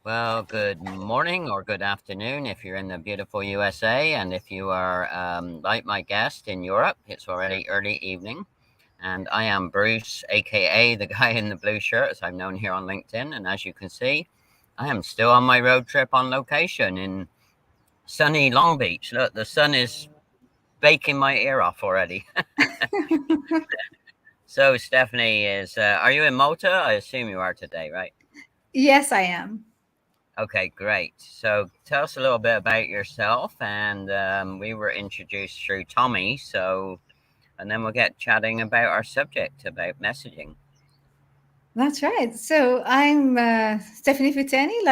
Well, good morning or good afternoon if you're in the beautiful USA, and if you are like my guest in Europe, it's already early evening. And I am Bruce, aka the guy in the blue shirt, as I'm known here on LinkedIn. And as you can see, I am still on my road trip on location in sunny Long Beach. Look, the sun is baking my ear off already. So, Stephanie, are you in Malta? I assume you are today, right? Yes, I am. Okay, great. So tell us a little bit about yourself, and we were introduced through Tommy. And then we'll get chatting about our subject about messaging. That's right. So I'm Stephanie Fitani.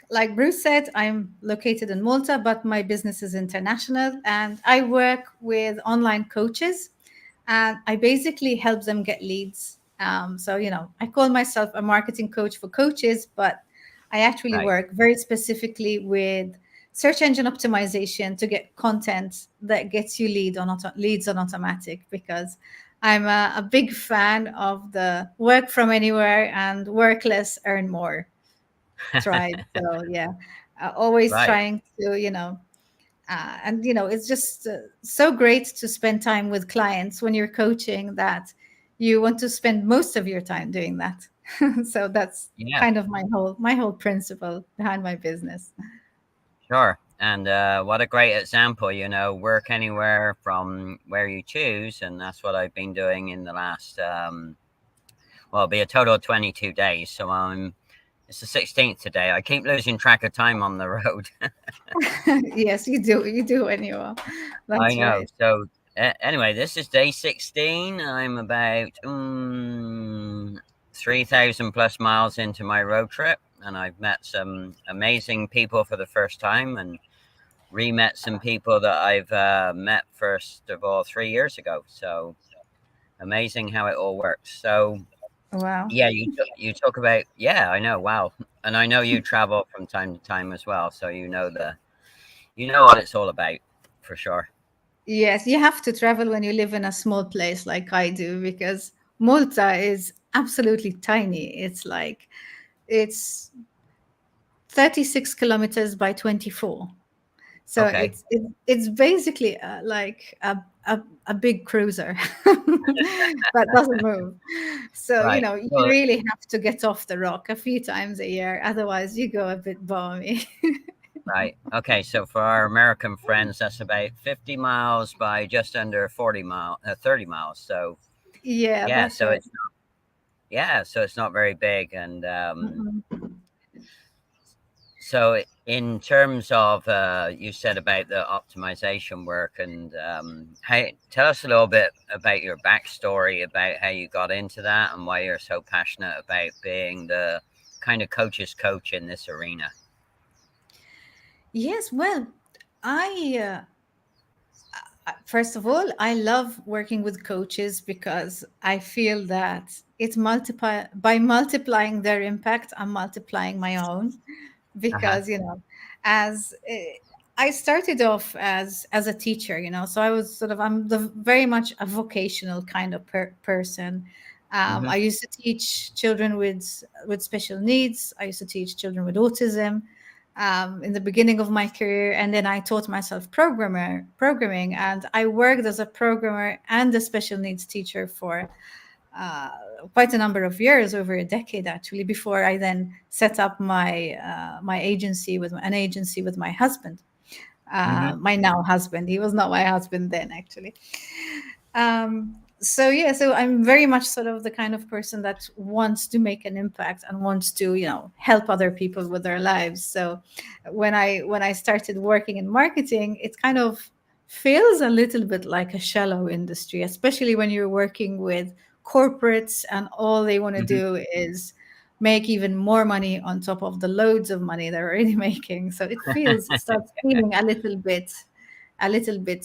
Like Bruce said, I'm located in Malta, but my business is international, and I work with online coaches, and I basically help them get leads. I call myself a marketing coach for coaches, but I actually Right. work very specifically with search engine optimization to get content that gets you leads on automatic because I'm a big fan of the work from anywhere and work less, earn more. Tried. So yeah, always Right. trying to, it's just so great to spend time with clients when you're coaching that you want to spend most of your time doing that. So that's Yeah. kind of my whole principle behind my business. Sure. And what a great example, work anywhere from where you choose. And that's what I've been doing in the last, well, it'll be a total of 22 days. It's the 16th today. I keep losing track of time on the road. Yes, you do when you are. I That's know. right. So anyway, this is day 16. I'm about 3,000 plus miles into my road trip, and I've met some amazing people for the first time, and re-met some people that I've met first of all 3 years ago. So amazing how it all works. So Wow. yeah, you talk about, yeah, I know. Wow, and I know you travel from time to time as well, so you know what it's all about for sure. Yes, you have to travel when you live in a small place like I do because Malta is absolutely tiny. It's 36 kilometers by 24. So Okay. it's basically like a big cruiser that doesn't move. So, Right. you Well, really have to get off the rock a few times a year. Otherwise, you go a bit balmy. right. Okay. So for our American friends, that's about 50 miles by just under 30 miles. So Yeah, yeah, that's right. so it's not very big. And Mhm. so in terms of you said about the optimization work, and tell us a little bit about your backstory about how you got into that and why you're so passionate about being the kind of coach's coach in this arena. Yes, well, first of all, I love working with coaches because I feel that it's multiply by multiplying their impact, I'm multiplying my own. Uh huh. Because as I started off as a teacher, so I'm very much a vocational kind of person. Hmm. I used to teach children with special needs. I used to teach children with autism in the beginning of my career, and then I taught myself programming, and I worked as a programmer and a special needs teacher for uh, quite a number of years, over a decade actually, before I then set up my agency with an agency with my husband, Hmm. my now husband. He was not my husband then, actually. So yeah, so I'm very much sort of the kind of person that wants to make an impact and wants to, help other people with their lives. So when I started working in marketing, it kind of feels a little bit like a shallow industry, especially when you're working with corporates and all they want to Hmm. do is make even more money on top of the loads of money they're already making. So it starts feeling a little bit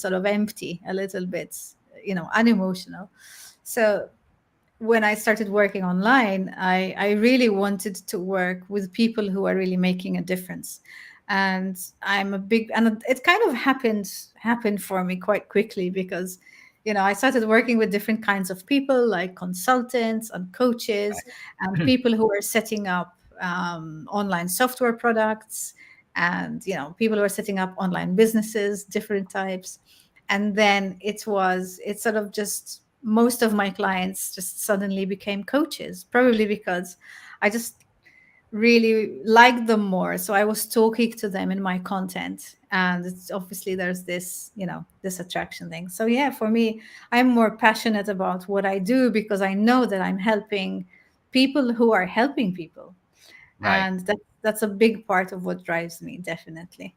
sort of empty, a little bit, unemotional. So when I started working online, I really wanted to work with people who are really making a difference. And it kind of happened for me quite quickly because, I started working with different kinds of people like consultants and coaches and Right. people who are setting up online software products, and people were setting up online businesses, different types. And then it sort of just, most of my clients just suddenly became coaches, probably because I just really liked them more. So I was talking to them in my content. And it's obviously there's this, this attraction thing. So yeah, for me, I'm more passionate about what I do because I know that I'm helping people who are helping people. Right. And that's a big part of what drives me, definitely.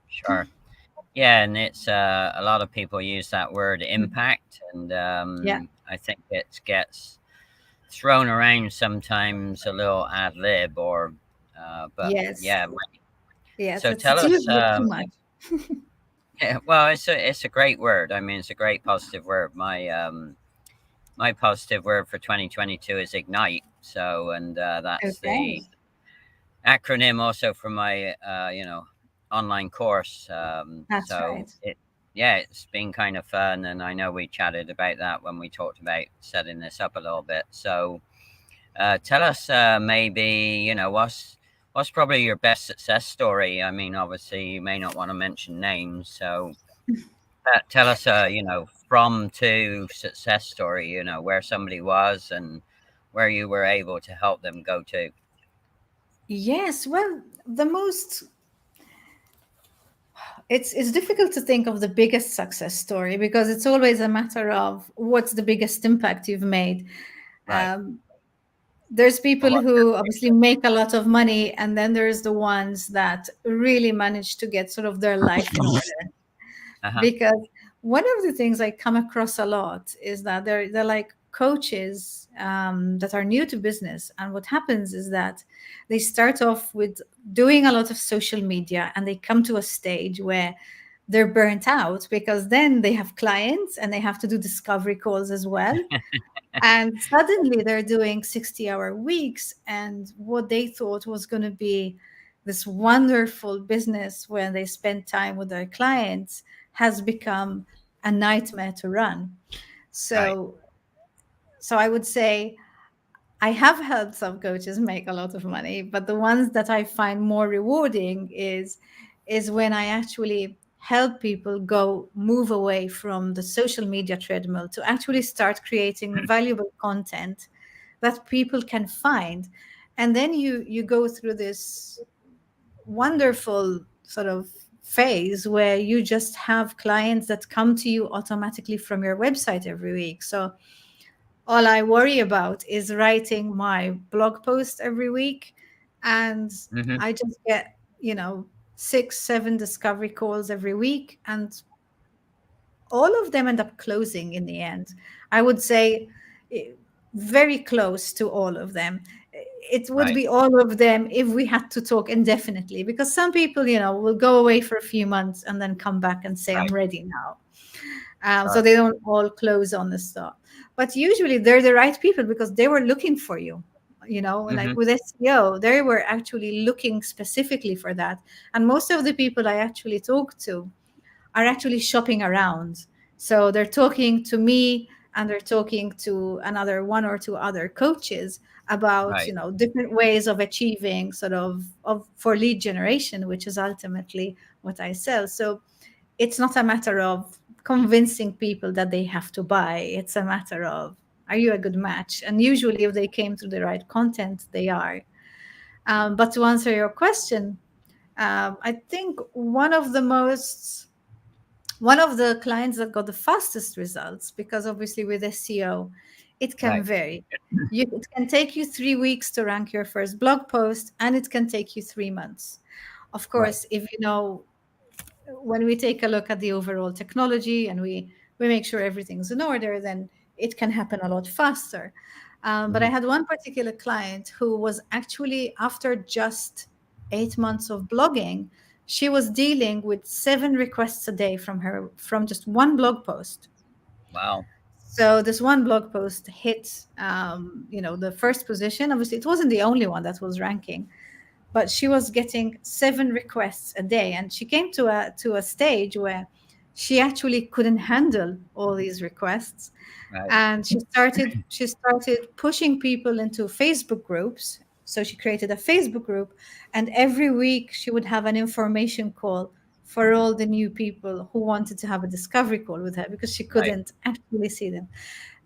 Sure. Yeah, and it's a lot of people use that word impact, and Yeah. I think it gets thrown around sometimes a little ad lib, or but Yes. yeah. Yes. So It's tell used us. a bit too much. Yeah, well, it's a great word. I mean, it's a great positive word. My positive word for 2022 is ignite. So, and that's Okay. the acronym also for my online course. That's So right. yeah, it's been kind of fun, and I know we chatted about that when we talked about setting this up a little bit. So tell us, maybe, what's probably your best success story. I mean, obviously you may not want to mention names, so tell us, from to success story. Where somebody was and where you were able to help them go to. Yes. Well, the most it's difficult to think of the biggest success story because it's always a matter of what's the biggest impact you've made. Right. Um, there's But people what? who obviously make a lot of money, and then there's the ones that really manage to get sort of their life in order. Uh huh. Because one of the things I come across a lot is that they're like coaches that are new to business, and what happens is that they start off with doing a lot of social media, and they come to a stage where they're burnt out because then they have clients and they have to do discovery calls as well, and suddenly they're doing 60-hour weeks, and what they thought was going to be this wonderful business where they spend time with their clients has become a nightmare to run. Right. So I would say I have helped some coaches make a lot of money, but the ones that I find more rewarding is when I actually help people go move away from the social media treadmill to actually start creating valuable content that people can find. And then you go through this wonderful sort of phase where you just have clients that come to you automatically from your website every week. So all I worry about is writing my blog post every week. And Mm-hmm. I just get, 6, 7 discovery calls every week. And all of them end up closing in the end. I would say very close to all of them. It would Right. be all of them if we had to talk indefinitely, because some people, will go away for a few months and then come back and say, I'm Right. ready now. So Sure. they don't all close on the start. But usually they're the right people because they were looking for you. Mm-hmm. Like with SEO, they were actually looking specifically for that. And most of the people I actually talk to are actually shopping around. So they're talking to me and they're talking to another one or two other coaches about, Right. different ways of achieving sort of for lead generation, which is ultimately what I sell. So it's not a matter of convincing people that they have to buy. It's a matter of, are you a good match? And usually if they came through the right content, they are. But to answer your question, I think one of the clients that got the fastest results, because obviously with SEO, it can Right. vary. It can take you 3 weeks to rank your first blog post, and it can take you 3 months. Of Right. course, if when we take a look at the overall technology and we make sure everything's in order, then it can happen a lot faster. But I Mm-hmm. had one particular client who was actually, after just 8 months of blogging, she was dealing with 7 requests a day from just one blog post. Wow. So this one blog post hit, the first position. Obviously, it wasn't the only one that was ranking, but she was getting 7 requests a day, and she came to a stage where she actually couldn't handle all these requests, Right. and she started pushing people into Facebook groups So she created a Facebook group, and every week she would have an information call for all the new people who wanted to have a discovery call with her because she Right. couldn't actually see them.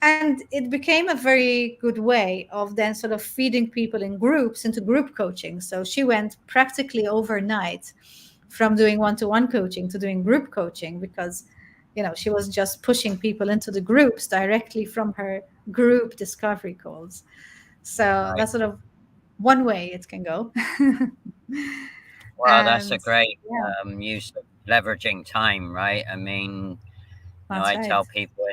And it became a very good way of then sort of feeding people in groups into group coaching. So she went practically overnight from doing one-to-one coaching to doing group coaching because she was just pushing people into the groups directly from her group discovery calls. So Right. that's sort of one way it can go. Well, that's a And great yeah, use of leveraging time, right? I mean, that's I right. tell people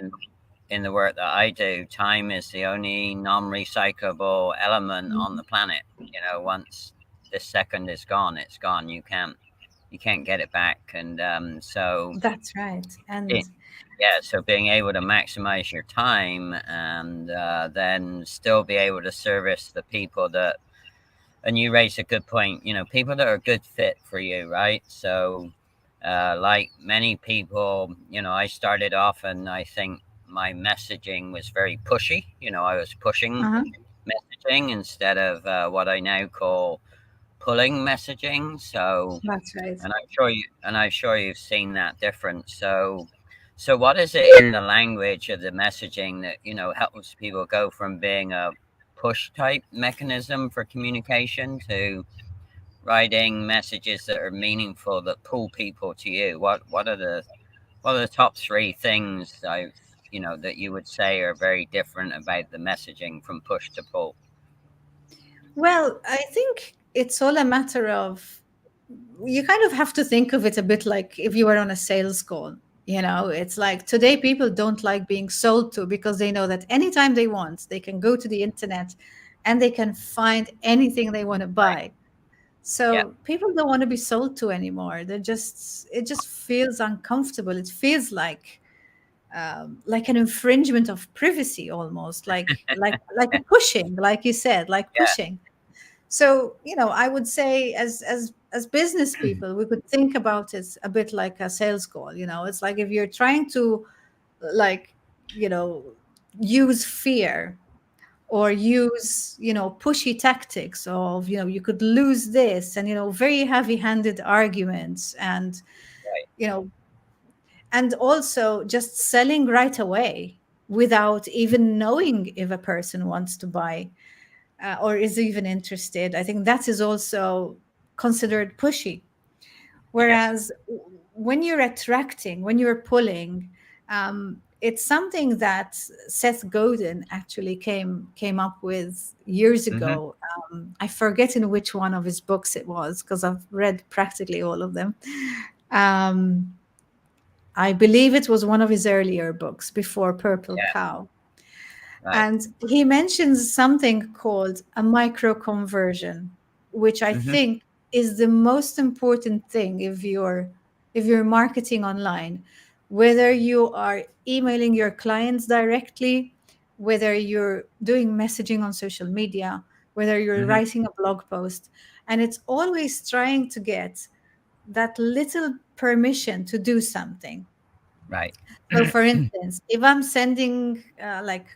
in the work that I do, time is the only non-recyclable element on Mhm. the planet. Once this second is gone, it's gone. You can't get it back. And so That's right. it, And yeah, so being able to maximize your time and then still be able to service the people that, and you raise a good point, people that are a good fit for you, right? So like many people, I started off and I think my messaging was very pushy. I was pushing uh-huh, messaging instead of what I now call pulling messaging. So, that's right. and I'm sure you've seen that difference. So what is it in the language of the messaging that helps people go from being a push type mechanism for communication to writing messages that are meaningful that pull people to you? What are the top three things that you would say are very different about the messaging from push to pull? Well, I think it's all a matter of you kind of have to think of it a bit like if you were on a sales call. It's like today people don't like being sold to because they know that anytime they want, they can go to the internet and they can find anything they want to Right. buy. Yeah. So people don't want to be sold to anymore. It just feels uncomfortable. It feels like an infringement of privacy almost, like a pushing, like you said, like Yeah. pushing. So, I would say as business people, we could think about it a bit like a sales call. It's like if you're trying to like, you know, use fear or use, pushy tactics of, you could lose this and, very heavy-handed arguments Right. you know, and also just selling right away without even knowing if a person wants to buy or is even interested. I think that is also considered pushy. Yes. Whereas when you're attracting, when you're pulling, it's something that Seth Godin actually came up with years Mm-hmm. ago. I forget in which one of his books it was because I've read practically all of them. Um, I believe it was one of his earlier books before Purple Yeah. Cow. Right. And he mentions something called a micro conversion, which I Mm-hmm. think is the most important thing if you're marketing online, whether you are emailing your clients directly, whether you're doing messaging on social media, whether you're Mm-hmm. writing a blog post, and it's always trying to get that little permission to do something. Right. So, for instance, if I'm sending, like,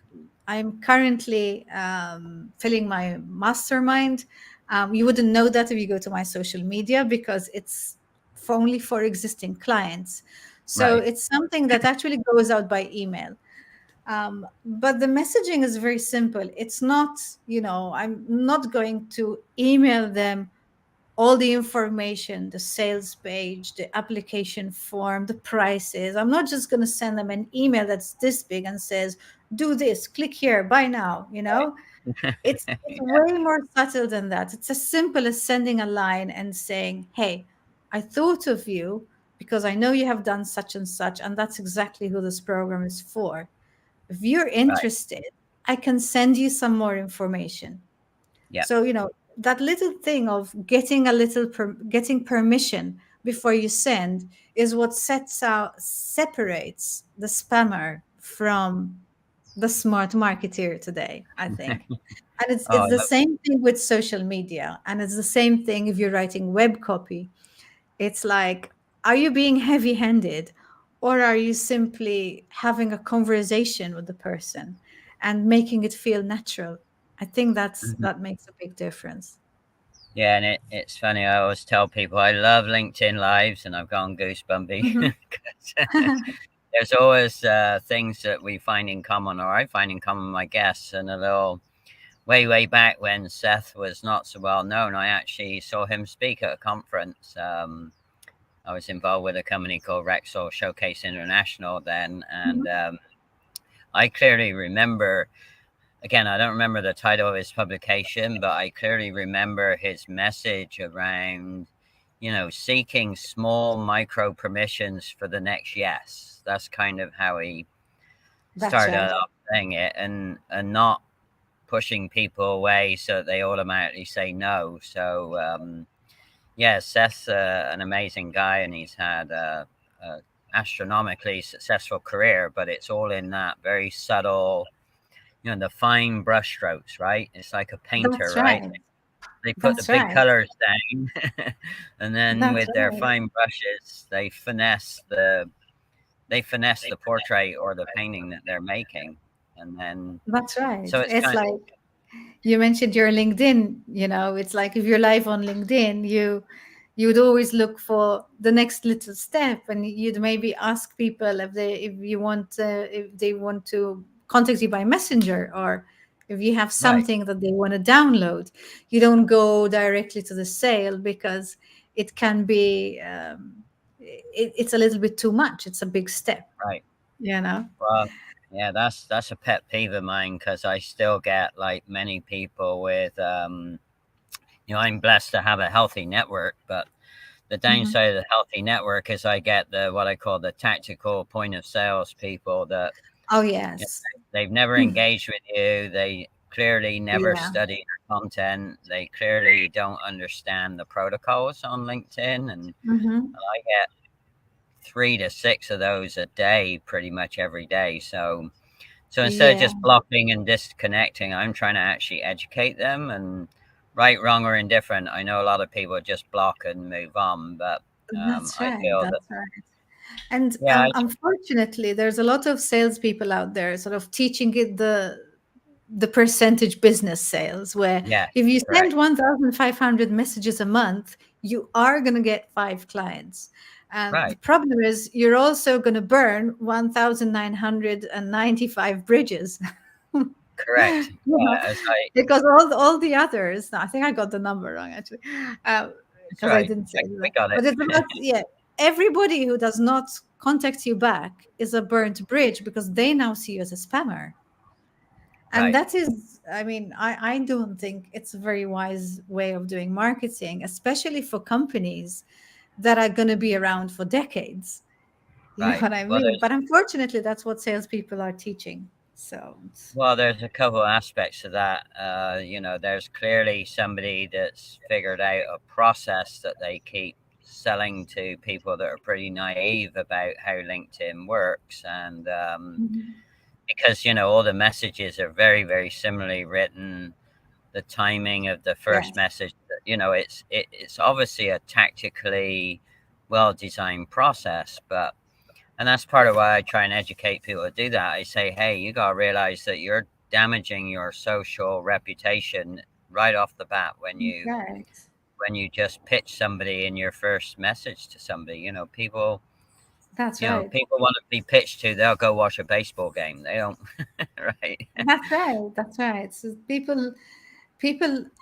I'm currently filling my mastermind, you wouldn't know that if you go to my social media because it's only for existing clients. So, Right. it's something that actually goes out by email. But the messaging is very simple. It's not, I'm not going to email them all the information, the sales page, the application form, the prices. I'm not just going to send them an email that's this big and says, do this, click here, buy now, It's Yeah. way more subtle than that. It's as simple as sending a line and saying, "Hey, I thought of you because I know you have done such and such, and that's exactly who this program is for. If you're Right. interested, I can send you some more information." Yeah. So, that little thing of getting permission before you send is what separates the spammer from the smart marketeer today, I think. And it's Oh, the same thing with social media, and it's the same thing if you're writing web copy. It's like, are you being heavy-handed, or are you simply having a conversation with the person and making it feel natural? I think that makes a big difference. Yeah, and it's funny. I always tell people I love LinkedIn Lives, and I've gone goosebumpy. Mhm. 'Cause there's always things that we find in common, or I find in common with my guests. And a little way back when Seth was not so well known, I actually saw him speak at a conference. I was involved with a company called Rexall Showcase International then, and Mhm. I clearly remember. Again, I don't remember the title of his publication, but I clearly remember his message around, seeking small micro permissions for the next yes. That's kind of how he That's started right. off saying it, and not pushing people away so that they automatically say no. So, yeah, Seth's an amazing guy, and he's had a astronomically successful career, but it's all in that very subtle, the fine brush strokes, right? It's like a painter, That's right? right. They put the That's big right. colors down, and then That's with their right. fine brushes, they finesse the portrait or the painting that they're making, and then That's right. so it's It's kind. like you mentioned your LinkedIn, it's like if you're live on LinkedIn, you would always look for the next little step, and you'd maybe ask people if they want to contact you by messenger, or if you have Right, something that they want to download. You don't go directly to the sale because it can be it's a little bit too much. It's a big step, right. you know. Well, yeah, that's a pet peeve of mine because I still get like many people with I'm blessed to have a healthy network, but the Hmm. downside of the healthy network is I get the what I call the tactical point of sales people that Oh you know, yes. they've never Hmm. engaged with you. They clearly never Yeah. studied the content. They clearly don't understand the protocols on LinkedIn, and Hmm. I get 3 to 6 of those a day, pretty much every day. So instead of Yeah. just blocking and disconnecting, I'm trying to actually educate them. And right, wrong, or indifferent, I know a lot of people just block and move on, but That's I right. feel that, That's right. And yeah, unfortunately, there's a lot of salespeople out there sort of teaching it the percentage business sales, where yeah, if you correct, send 1,500 messages a month, you are going to get 5 clients. And the right, problem is you're also going to burn 1,995 bridges. correct. You know, Yeah, as I, because all the others, I think I got the number wrong actually, it's because I right. didn't say We that. got it. But it's about, yeah, everybody who does not contact you back is a burnt bridge because they now see you as a spammer. And Right, that is, I mean, I don't think it's a very wise way of doing marketing, especially for companies that are going to be around for decades. You know right. what I mean? But unfortunately, that's what salespeople are teaching. So, There's a couple aspects to that. There's clearly somebody that's figured out a process that they keep selling to people that are pretty naive about how LinkedIn works, and mhm. because all the messages are very, very similarly written. The timing of the first Yes, message, it's obviously a tactically well designed process, but and that's part of why I try and educate people to do that. I say, hey, you got to realize that you're damaging your social reputation right off the bat when you right. when you just pitch somebody in your first message to somebody. People That's right. people want to be pitched to. They'll go watch a baseball game. They don't, right? That's right. That's right. So people,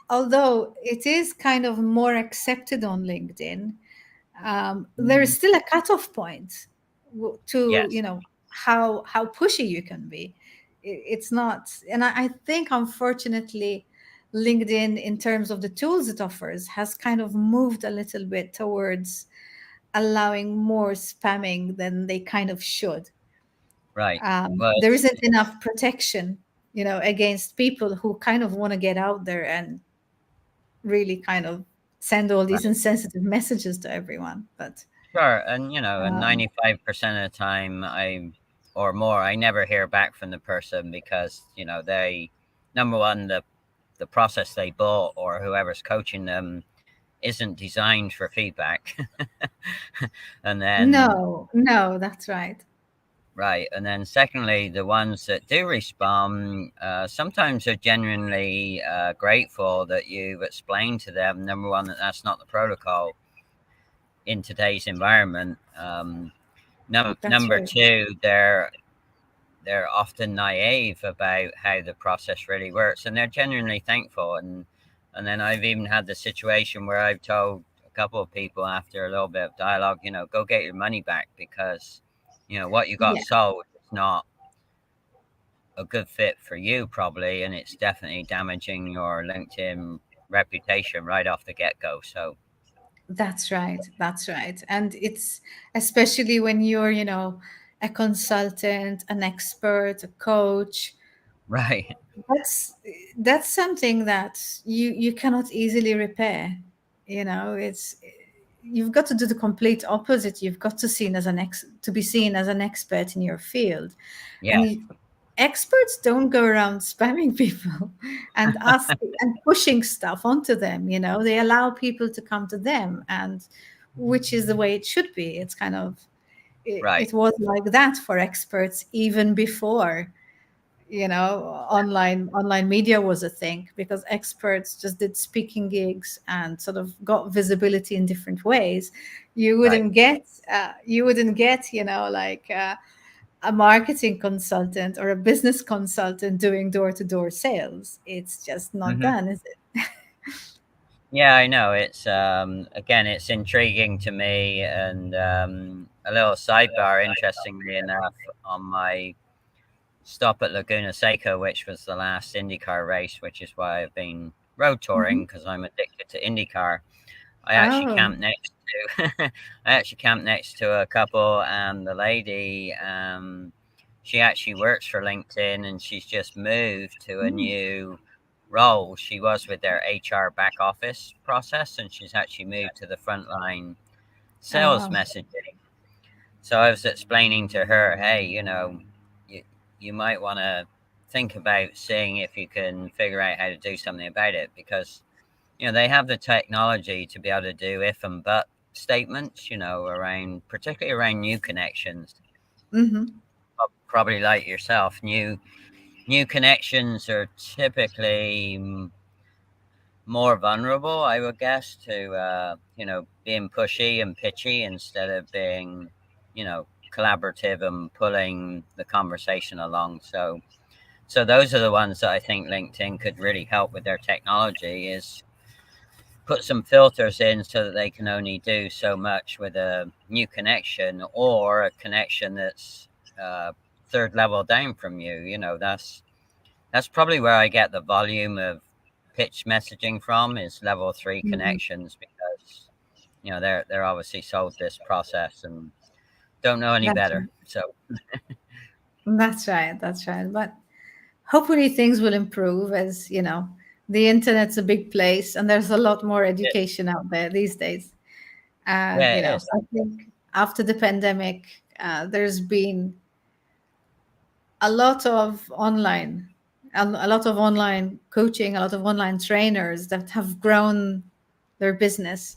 although it is kind of more accepted on LinkedIn, there is Mhm. still a cutoff point to Yes, how pushy you can be. It's not, and I think unfortunately, LinkedIn, in terms of the tools it offers, has kind of moved a little bit towards allowing more spamming than they kind of should. right. Well, There isn't enough protection, against people who kind of want to get out there and really kind of send all these right. insensitive messages to everyone. But Sure, and um, 95% of the time, or more, I never hear back from the person because they, number one, the process they bought or whoever's coaching them isn't designed for feedback, and then no, no, that's right. Right. And then secondly, the ones that do respond sometimes are genuinely grateful that you've explained to them, number one, that that's not the protocol in today's environment. That's Number right. two, they're often naive about how the process really works, and they're genuinely thankful. And then I've even had the situation where I've told a couple of people after a little bit of dialogue, go get your money back, because what you got Yeah, sold is not a good fit for you probably, and it's definitely damaging your LinkedIn reputation right off the get-go. So that's right. That's right. And it's especially when you're, a consultant, an expert, a coach. right. That's that's something that you cannot easily repair. It's you've got to do the complete opposite. You've got to be seen as an expert in your field, Yeah. and experts don't go around spamming people and asking and pushing stuff onto them. They allow people to come to them, and which is the way it should be. It's kind of Right. it was like that for experts even before online media was a thing, because experts just did speaking gigs and sort of got visibility in different ways. you Right. wouldn't get you wouldn't get like a marketing consultant or a business consultant doing door-to-door sales. It's just not Hmm. done, is it? Yeah, I know. It's again, it's intriguing to me, and a little sidebar. Interestingly enough, on my stop at Laguna Seca, which was the last IndyCar race, which is why I've been road Mhm. touring, because I'm addicted to IndyCar. I actually Oh. camped next to I actually camped next to a couple, and the lady, she actually works for LinkedIn, and she's just moved to a Mm. new role. She was with their HR back office process, and she's actually moved to the frontline Oh, sales wow. messaging. So I was explaining to her, hey, you, you might want to think about seeing if you can figure out how to do something about it, because they have the technology to be able to do if and but statements, particularly around new connections. Hmm. Probably like yourself, new connections are typically more vulnerable, I would guess, to being pushy and pitchy instead of being, collaborative and pulling the conversation along. So those are the ones that I think LinkedIn could really help with their technology, is put some filters in so that they can only do so much with a new connection, or a connection that's third level down from you. That's probably where I get the volume of pitch messaging from, is level 3 Hmm. connections, because they're obviously sold this process and don't know any That's right. better. So That's right. That's right. But hopefully things will improve, as the internet's a big place and there's a lot more it, education out there these days. And yeah, it is. I think after the pandemic, there's been a lot of online a lot of online coaching, a lot of online trainers that have grown their business,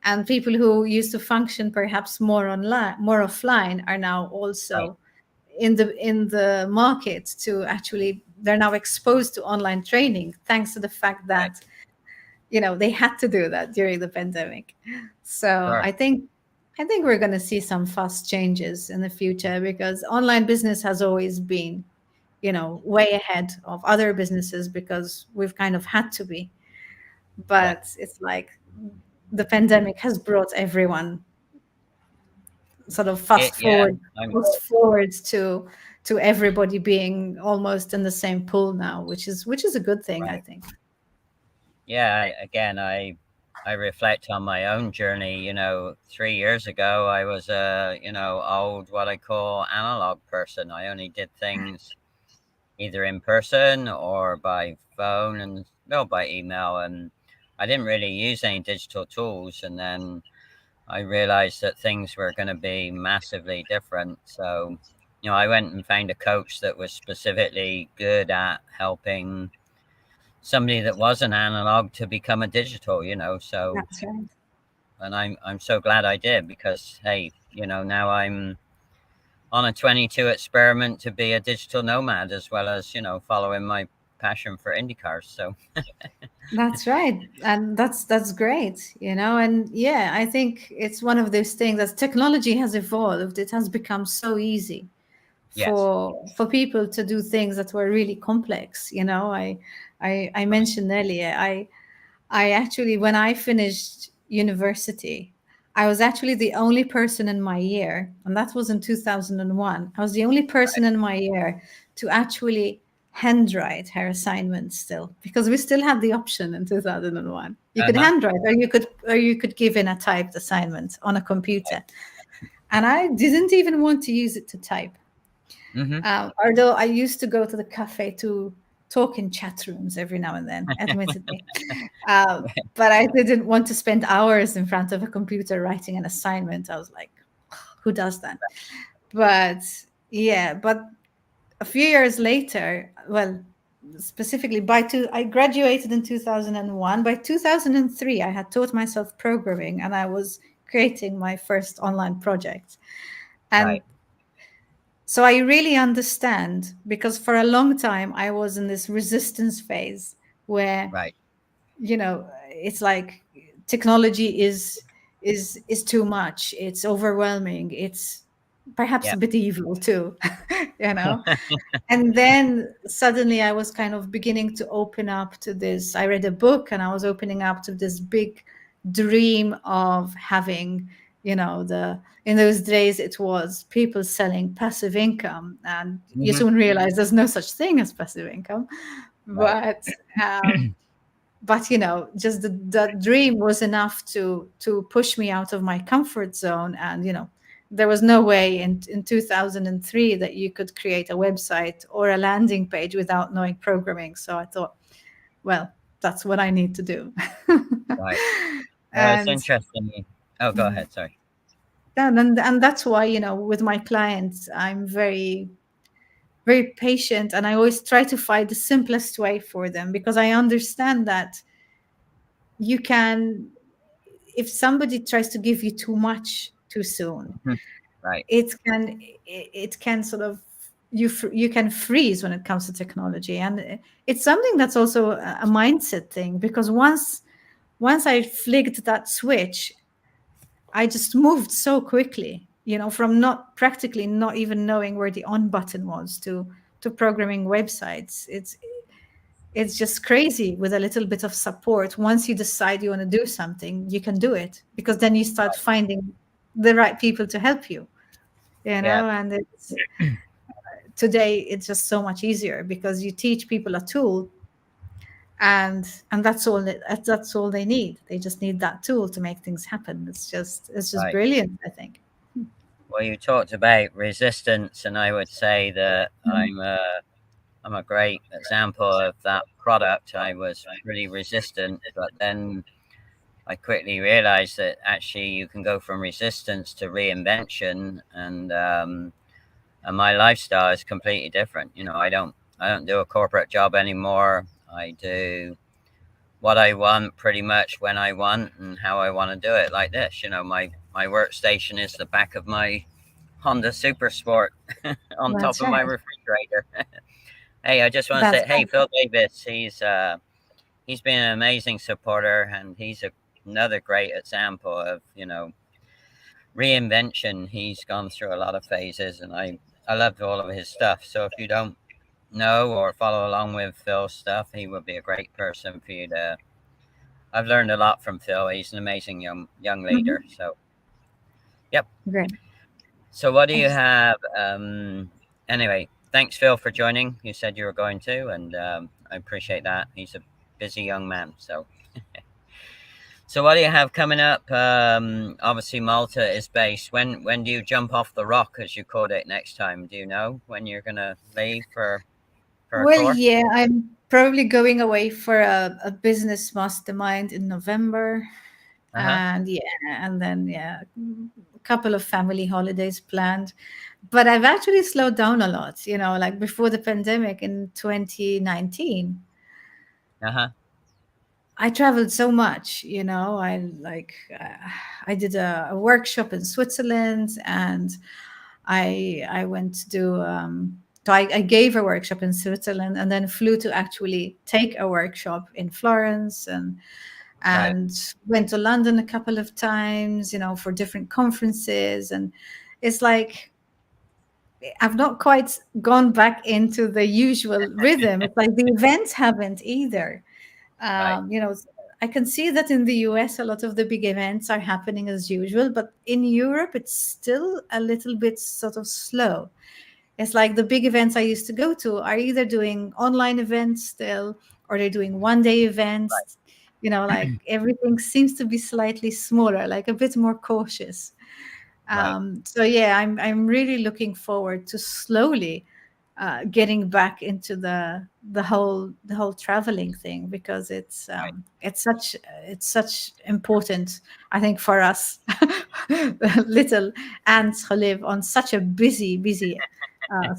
and people who used to function perhaps more offline are now Right. also in the market to actually, they're now exposed to online training thanks to the fact Right. that they had to do that during the pandemic. So Sure. I think we're going to see some fast changes in the future, because online business has always been way ahead of other businesses, because we've kind of had to be. Yeah. But it's like the pandemic has brought everyone sort of Yeah. I'm fast forward to everybody being almost in the same pool now, which is a good thing, I right. think. Yeah. Again, I reflect on my own journey. 3 years ago, I was a old, what I call, analog person. I only did things either in person or by phone, and no, by email, and I didn't really use any digital tools. And then I realized that things were going to be massively different. So I went and found a coach that was specifically good at helping somebody that was an analog to become a digital. So, That's right. and I'm so glad I did, because hey, now I'm on a 22 experiment to be a digital nomad, as well as, following my passion for IndyCars. So That's right. And that's great, and yeah, I think it's one of those things. As technology has evolved, it has become so easy yes, for people to do things that were really complex. I right. mentioned earlier, I actually, when I finished university, I was actually the only person in my year, and that was in 2001. I was the only person in my year to actually handwrite her assignments still, because we still had the option in 2001. You could Uh-huh. handwrite, or you could give in a typed assignment on a computer. And I didn't even want to use it to type. Mm-hmm. Although I used to go to the cafe to talk in chat rooms every now and then, admittedly. But I didn't want to spend hours in front of a computer writing an assignment. I was like, who does that? But yeah, but a few years later, well, specifically I graduated in 2001. By 2003, I had taught myself programming and I was creating my first online project. And Right, so I really understand, because for a long time I was in this resistance phase where, right. it's like technology is too much. It's overwhelming. It's perhaps Yeah. a bit evil too, you know. And then suddenly I was kind of beginning to open up to this. I read a book and I was opening up to this big dream of having, the in those days it was people selling passive income, and you Mm-hmm. soon realize there's no such thing as passive income. Right. But just the dream was enough to push me out of my comfort zone. And there was no way in 2003 that you could create a website or a landing page without knowing programming. So I thought, well, that's what I need to do. Right. Well, it's and interesting. Oh, go ahead. Sorry. and that's why, with my clients, I'm very, very patient, and I always try to find the simplest way for them, because I understand that you can if somebody tries to give you too much too soon, Mhm. Right. it can sort of, you can freeze when it comes to technology. And it's something that's also a mindset thing, because once I flicked that switch, I just moved so quickly, from not practically not even knowing where the on button was to programming websites. It's just crazy. With a little bit of support, once you decide you want to do something, you can do it, because then you start finding the right people to help you, Yeah. and today it's just so much easier, because you teach people a tool, and that's all they need. They just need that tool to make things happen. It's just Right. brilliant, I think. Well, you talked about resistance, and I would say that Mhm. I'm a great example of that product. I was pretty resistant, but then I quickly realized that actually you can go from resistance to reinvention, and my lifestyle is completely different. I don't do a corporate job anymore. I do what I want pretty much when I want and how I want to do it. Like this, my workstation is the back of my Honda Super Sport on top That's of my right. refrigerator. Hey, I just want to That's say, hey, Phil Davis, he's been an amazing supporter, and he's another great example of reinvention. He's gone through a lot of phases, and I loved all of his stuff. So if you don't know or follow along with Phil's stuff, he would be a great person for you to. I've learned a lot from Phil. He's an amazing young leader. Mhm. So yep. Great. So what do you Excellent. have? Anyway, thanks Phil for joining. You said you were going to, and I appreciate that. He's a busy young man. So what do you have coming up? Obviously Malta is based. When do you jump off the rock, as you called it, next time? Do you know when you're gonna leave for a Well, tour? yeah, I'm probably going away for a business mastermind in November. Uh huh. And yeah, and then yeah, a couple of family holidays planned. But I've actually slowed down a lot, like before the pandemic in 2019. Uh huh. I traveled so much, I did a workshop in Switzerland, and I went to do. So I gave a workshop in Switzerland and then flew to actually take a workshop in Florence, Right. and went to London a couple of times, for different conferences. And it's like I've not quite gone back into the usual rhythm. It's like the events haven't either. Right. Um, you know, I can see that in the US, a lot of the big events are happening as usual, but in Europe, it's still a little bit sort of slow. It's like the big events I used to go to are either doing online events still, or they're doing one day events. Like everything seems to be slightly smaller, like a bit more cautious. Right. So yeah, I'm really looking forward to slowly getting back into the whole traveling thing, because Right. it's such important, I think, for us little ants who live on such a busy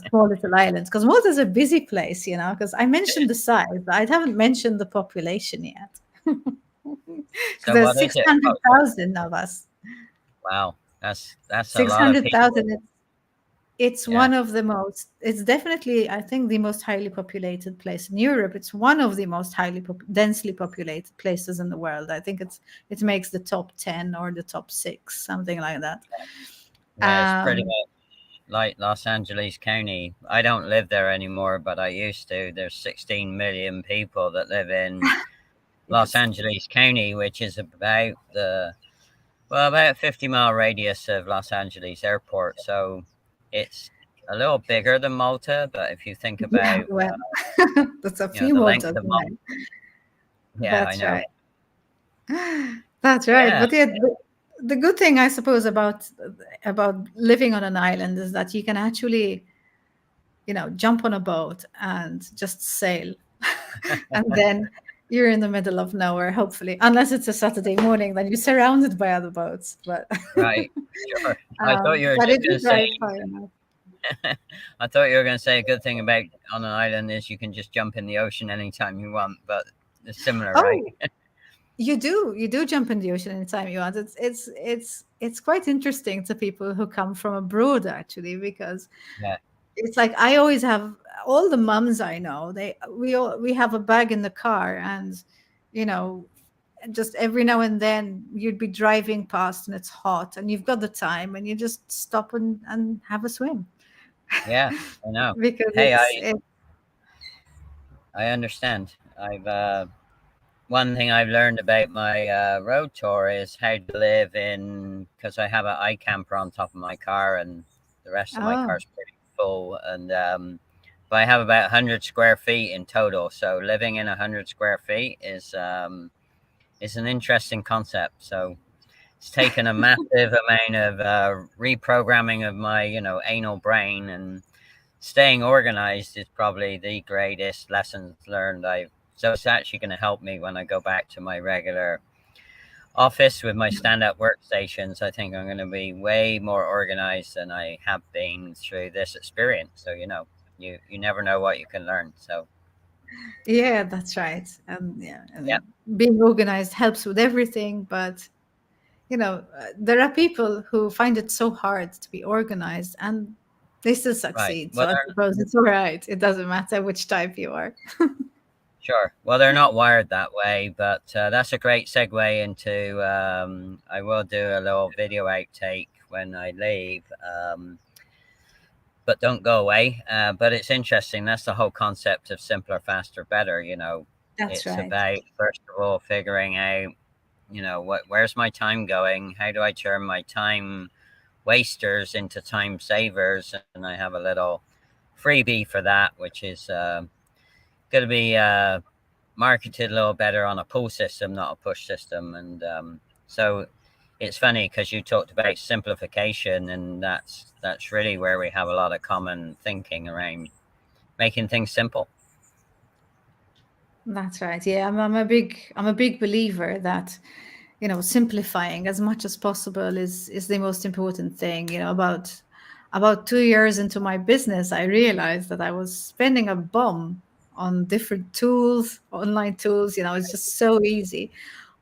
small little island. Because Malta is a busy place, because I mentioned the size, but I haven't mentioned the population yet. Because So there's what is it? Oh, 600,000 of us. wow. That's a lot of people. 600,000. It's Yeah. one of the most, it's definitely, I think, the most highly populated place in Europe. It's one of the most densely populated places in the world. I think it makes the top 10 or the top 6, something like that. Yeah. It's pretty Um, much like Los Angeles County. I don't live there anymore, but I used to. There's 16 million people that live in Los yes. Angeles County, which is about a 50-mile radius of Los Angeles Airport. So it's a little bigger than Malta, but if you think Yeah, about well, that's a few the more length dozen, of Malta, right? yeah, I That's know. right. That's right. Yeah, But yeah, the good thing, I suppose, about living on an island is that you can actually, jump on a boat and just sail. And then you're in the middle of nowhere, hopefully, unless it's a Saturday morning, then you're surrounded by other boats. But right. Sure. I thought you were but just if going you to say. drive far enough. I thought you were going to say a good thing about on an island is you can just jump in the ocean anytime you want, but it's similar, right? Oh, you do jump in the ocean anytime you want. It's quite interesting to people who come from abroad, actually, because Yeah. it's like I always have all the mums I know. We have a bag in the car, and you know, just every now and then you'd be driving past and it's hot and you've got the time and you just stop and have a swim. Yeah, I know. Because Hey, it I understand. I've one thing I've learned about my road tour is how to live in because I have an eye camper on top of my car and the rest of my oh car's pretty full and but I have about 100 square feet in total. So living in 100 square feet is an interesting concept. So it's taken a massive amount of reprogramming of my anal brain and staying organized is probably the greatest lessons learned I've. So it's actually going to help me when I go back to my regular office with my stand-up workstations. I think I'm going to be way more organized than I have been through this experience. So you never know what you can learn. So yeah, that's right. Yeah, I yeah, mean, being organized helps with everything, but there are people who find it so hard to be organized, and they still right. succeed. Well, So I suppose it's all right. It doesn't matter which type you are. sure. Well, they're not wired that way, but that's a great segue into. I will do a little video outtake when I leave, but don't go away. But it's interesting. That's the whole concept of simpler, faster, better. That's It's right. about first of all figuring out, where's my time going? How do I turn my time wasters into time savers? And I have a little freebie for that, which is going to be marketed a little better on a pull system, not a push system. And so it's funny because you talked about simplification, and that's really where we have a lot of common thinking around making things simple. That's right. Yeah, I'm a big believer that simplifying as much as possible is the most important thing. About 2 years into my business, I realized that I was spending a bomb on different tools, online tools. It's just so easy.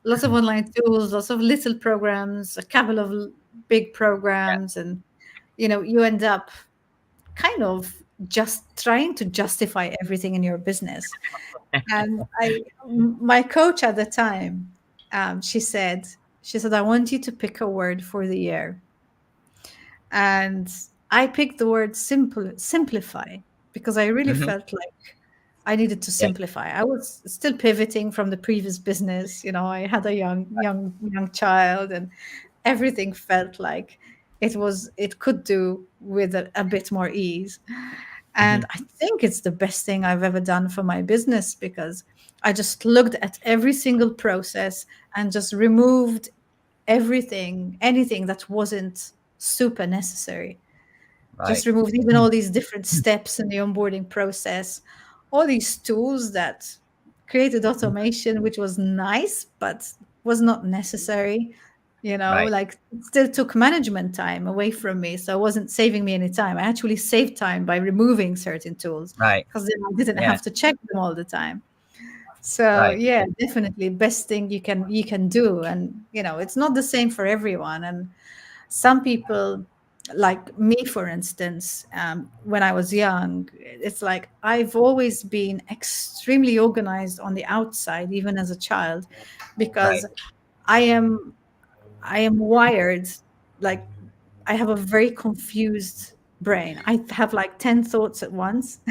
Lots of online tools, lots of little programs, a couple of big Yeah, programs, and you end up kind of just trying to justify everything in your business. And my coach at the time, she said, I want you to pick a word for the year. And I picked the word simplify, because I really Hmm. felt like I needed to Yeah. simplify. I was still pivoting from the previous business. I had a young child, and everything felt like it could do with a bit more ease. Hmm. And I think it's the best thing I've ever done for my business, because I just looked at every single process and just removed anything that wasn't super necessary. Just Right. removed even all these different steps in the onboarding process, all these tools that created automation, which was nice, but was not necessary. Right. Like, it still took management time away from me. So it wasn't saving me any time. I actually saved time by removing certain tools, Right. because then I didn't Yeah. have to check them all the time. So Right. yeah, definitely best thing you can do. And it's not the same for everyone. And some people, like me for instance, when I was young, it's like I've always been extremely organized on the outside, even as a child, because Right. i am I am wired, like, I have a very confused brain. I have like 10 thoughts at once.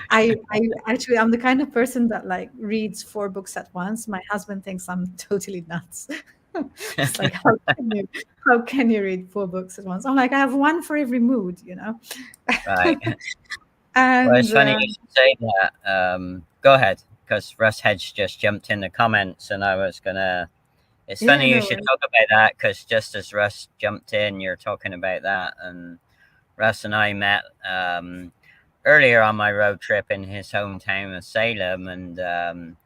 I'm the kind of person that like reads 4 books at once. My husband thinks I'm totally nuts. It's like, how can you read 4 books at once? I'm like, I have one for every mood. Right. Well, it's And funny you should say that. Go ahead, because Russ Hedge just jumped in the comments, and I was gonna. It's yeah, funny you no should worries. talk about that, because just as Russ jumped in, you're talking about that, and Russ and I met earlier on my road trip in his hometown of Salem, and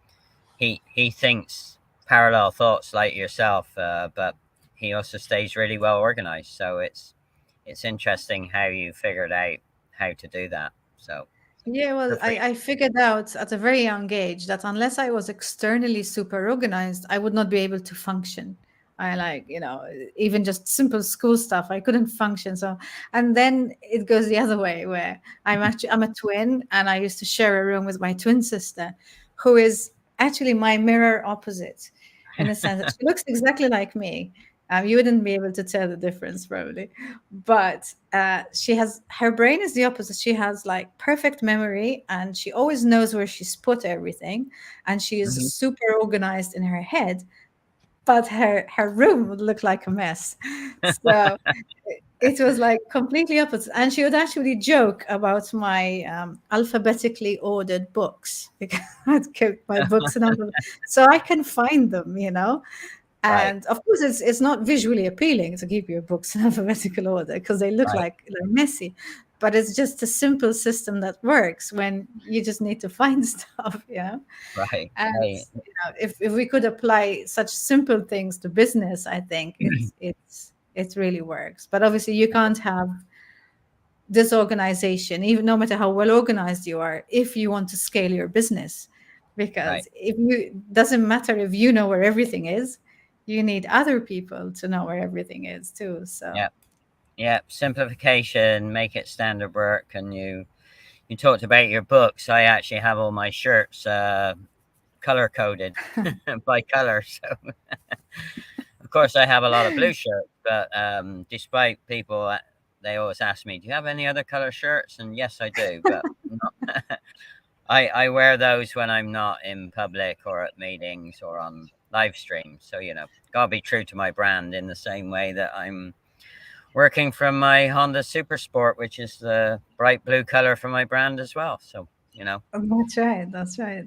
he thinks parallel thoughts like yourself, but he also stays really well organized. So it's interesting how you figured out how to do that. So Yeah, well, good for you. I figured out at a very young age that unless I was externally super organized, I would not be able to function. I like, even just simple school stuff, I couldn't function. So, and then it goes the other way, where I'm a twin, and I used to share a room with my twin sister, who is actually my mirror opposite, in a sense that she looks exactly like me. You wouldn't be able to tell the difference, probably, but her brain is the opposite. She has like perfect memory, and she always knows where she's put everything, and she is Hmm. super organized in her head, but her room would look like a mess. So it was like completely opposite. And she would actually joke about my alphabetically ordered books, because I'd kept my books in so I can find them. Right. And of course, it's not visually appealing to keep your books in alphabetical order, because they look Right. like they're messy. But it's just a simple system that works when you just need to find stuff. Yeah. Right. And Right. if we could apply such simple things to business, I think it really works. But obviously, you can't have disorganization, even no matter how well organized you are, if you want to scale your business. Right. Because if you doesn't matter if you know where everything is, you need other people to know where everything is too. So Yeah. Yeah. Simplification, make it standard work, and you talked about your books. I actually have all my shirts color coded by color. So of course, I have a lot of blue shirts, but despite people, they always ask me, "Do you have any other color shirts?" And yes, I do, but not, I wear those when I'm not in public or at meetings or on live streams. So gotta be true to my brand in the same way that I'm working from my Honda Super Sport, which is the bright blue color for my brand as well. So that's right. That's right.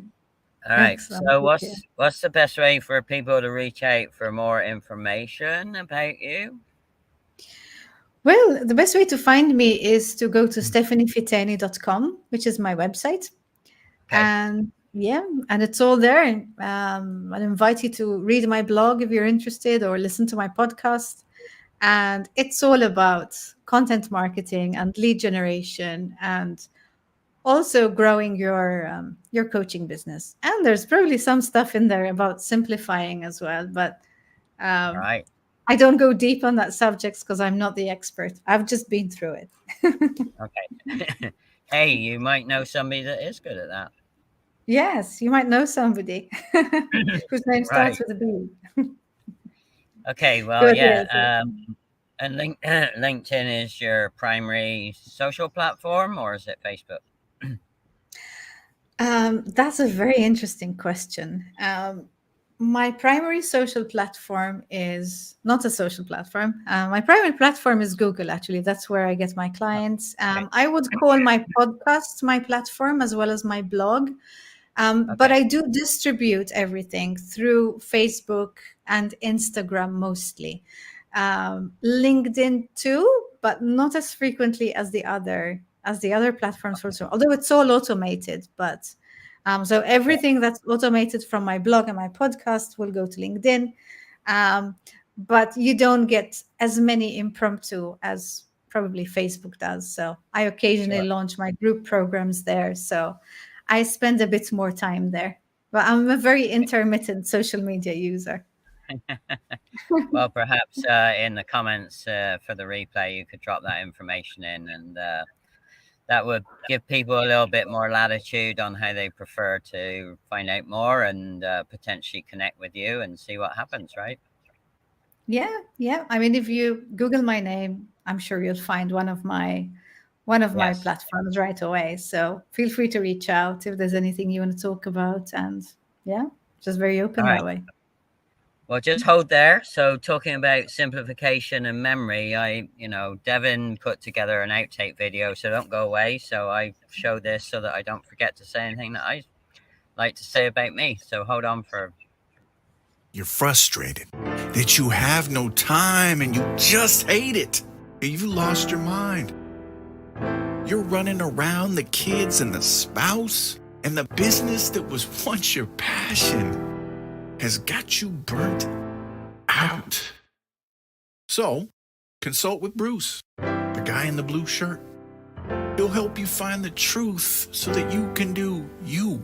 All right. Excellent. So Yeah. what's the best way for people to reach out for more information about you? Well, the best way to find me is to go to stephaniefitani.com, which is my website. Okay. And yeah, and it's all there. I invite you to read my blog if you're interested, or listen to my podcast. And it's all about content marketing and lead generation, and also growing your coaching business. And there's probably some stuff in there about simplifying as well. But All um, right. I don't go deep on that subject because I'm not the expert. I've just been through it. Okay. Hey, you might know somebody that is good at that. Yes, you might know somebody whose name starts Right. with a B. Okay. Well, Good, yeah. And LinkedIn is your primary social platform, or is it Facebook? That's a very interesting question. My primary social platform is not a social platform. My primary platform is Google, actually. That's where I get my clients. I would call my podcast my platform as well as my blog. But I do distribute everything through Facebook and Instagram mostly. LinkedIn too, but not as frequently as the other platforms for sure. Although it's all automated, but so everything that's automated from my blog and my podcast will go to LinkedIn. But you don't get as many impromptu as probably Facebook does. So I occasionally launch my group programs there. So I spend a bit more time there. But I'm a very intermittent social media user. Well, perhaps in the comments for the replay, you could drop that information in, and that would give people a little bit more latitude on how they prefer to find out more and potentially connect with you and see what happens, right? Yeah. I mean, if you Google my name, I'm sure you'll find one of my platforms right away. So feel free to reach out if there's anything you want to talk about. And yeah, just very open that way. Well, just hold there. So talking about simplification and memory, Devin put together an outtake video, so don't go away. So I show this so that I don't forget to say anything that I like to say about me. So hold on for... You're frustrated that you have no time and you just hate it. You lost your mind. You're running around the kids and the spouse, and the business that was once your passion has got you burnt out. So, consult with Bruce, the guy in the blue shirt. He'll help you find the truth so that you can do you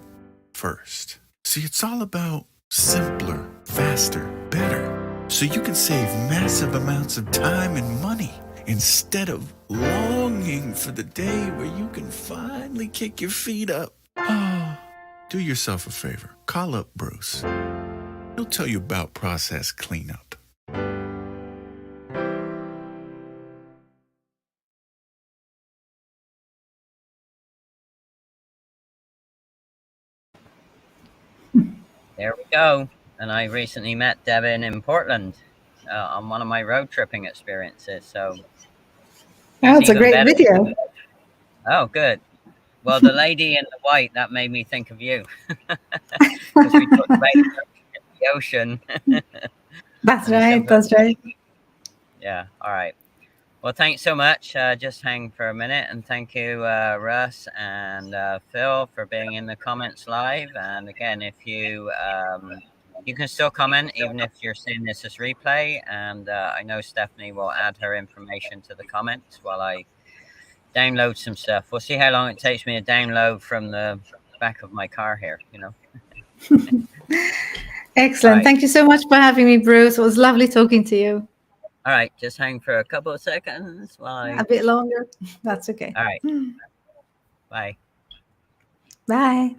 first. See, it's all about simpler, faster, better, so you can save massive amounts of time and money instead of longing for the day where you can finally kick your feet up. Do yourself a favor. Call up Bruce. He'll tell you about process cleanup. There we go. And I recently met Devin in Portland on one of my road tripping experiences. So that's a great video. Oh, good. Well, the lady in the white, that made me think of you. Because we talked about the ocean. That's right. Yeah. All right. Well, thanks so much. Just hang for a minute, and thank you, Russ and Phil, for being in the comments live. And again, if you can still comment even if you're seeing this as replay. And I know Stephanie will add her information to the comments while I download some stuff. We'll see how long it takes me to download from the back of my car here. Excellent. Right. Thank you so much for having me, Bruce. It was lovely talking to you. All right, just hang for a couple of seconds while a bit longer. That's okay. All right. Bye. Bye.